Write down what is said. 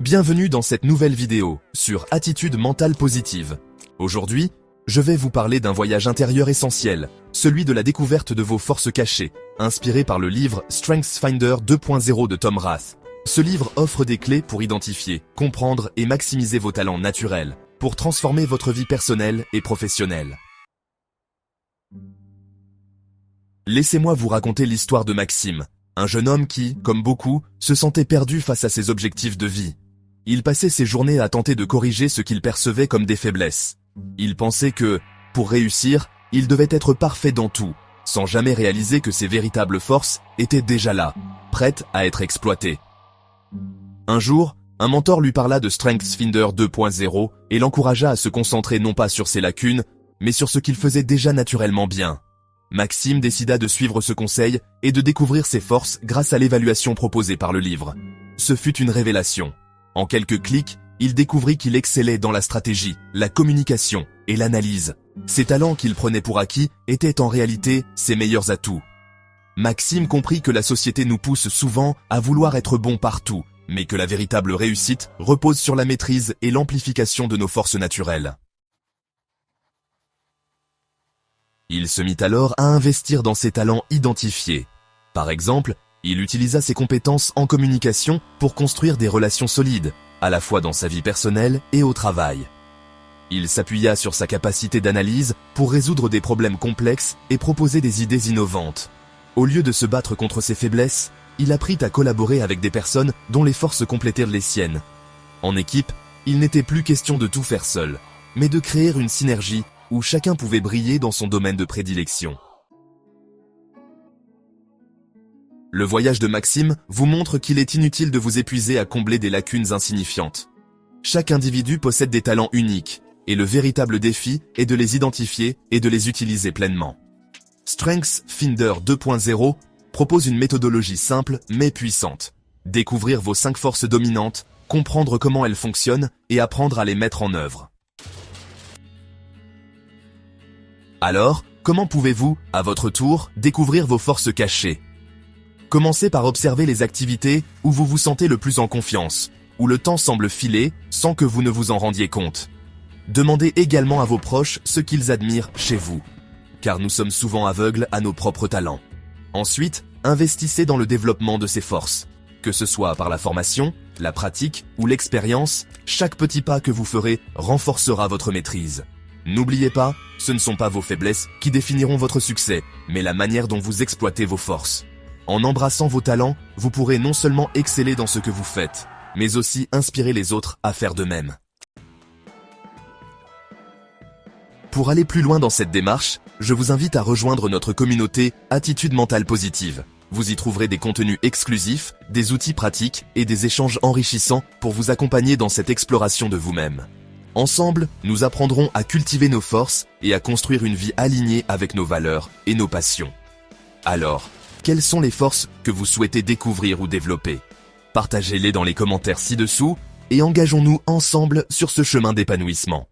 Bienvenue dans cette nouvelle vidéo sur Attitude mentale positive. Aujourd'hui, je vais vous parler d'un voyage intérieur essentiel, celui de la découverte de vos forces cachées, inspiré par le livre StrengthsFinder 2.0 de Tom Rath. Ce livre offre des clés pour identifier, comprendre et maximiser vos talents naturels, pour transformer votre vie personnelle et professionnelle. Laissez-moi vous raconter l'histoire de Maxime, un jeune homme qui, comme beaucoup, se sentait perdu face à ses objectifs de vie. Il passait ses journées à tenter de corriger ce qu'il percevait comme des faiblesses. Il pensait que, pour réussir, il devait être parfait dans tout, sans jamais réaliser que ses véritables forces étaient déjà là, prêtes à être exploitées. Un jour, un mentor lui parla de StrengthsFinder 2.0 et l'encouragea à se concentrer non pas sur ses lacunes, mais sur ce qu'il faisait déjà naturellement bien. Maxime décida de suivre ce conseil et de découvrir ses forces grâce à l'évaluation proposée par le livre. Ce fut une révélation. En quelques clics, il découvrit qu'il excellait dans la stratégie, la communication et l'analyse. Ces talents qu'il prenait pour acquis étaient en réalité ses meilleurs atouts. Maxime comprit que la société nous pousse souvent à vouloir être bon partout, mais que la véritable réussite repose sur la maîtrise et l'amplification de nos forces naturelles. Il se mit alors à investir dans ses talents identifiés. Par exemple, il utilisa ses compétences en communication pour construire des relations solides, à la fois dans sa vie personnelle et au travail. Il s'appuya sur sa capacité d'analyse pour résoudre des problèmes complexes et proposer des idées innovantes. Au lieu de se battre contre ses faiblesses, il apprit à collaborer avec des personnes dont les forces complétaient les siennes. En équipe, il n'était plus question de tout faire seul, mais de créer une synergie où chacun pouvait briller dans son domaine de prédilection. Le voyage de Maxime vous montre qu'il est inutile de vous épuiser à combler des lacunes insignifiantes. Chaque individu possède des talents uniques, et le véritable défi est de les identifier et de les utiliser pleinement. StrengthsFinder 2.0 propose une méthodologie simple mais puissante. Découvrir vos 5 forces dominantes, comprendre comment elles fonctionnent et apprendre à les mettre en œuvre. Alors, comment pouvez-vous, à votre tour, découvrir vos forces cachées ? Commencez par observer les activités où vous vous sentez le plus en confiance, où le temps semble filer sans que vous ne vous en rendiez compte. Demandez également à vos proches ce qu'ils admirent chez vous, car nous sommes souvent aveugles à nos propres talents. Ensuite, investissez dans le développement de ces forces. Que ce soit par la formation, la pratique ou l'expérience, chaque petit pas que vous ferez renforcera votre maîtrise. N'oubliez pas, ce ne sont pas vos faiblesses qui définiront votre succès, mais la manière dont vous exploitez vos forces. En embrassant vos talents, vous pourrez non seulement exceller dans ce que vous faites, mais aussi inspirer les autres à faire de même. Pour aller plus loin dans cette démarche, je vous invite à rejoindre notre communauté Attitude mentale positive. Vous y trouverez des contenus exclusifs, des outils pratiques et des échanges enrichissants pour vous accompagner dans cette exploration de vous-même. Ensemble, nous apprendrons à cultiver nos forces et à construire une vie alignée avec nos valeurs et nos passions. Alors, quelles sont les forces que vous souhaitez découvrir ou développer? Partagez-les dans les commentaires ci-dessous et engageons-nous ensemble sur ce chemin d'épanouissement.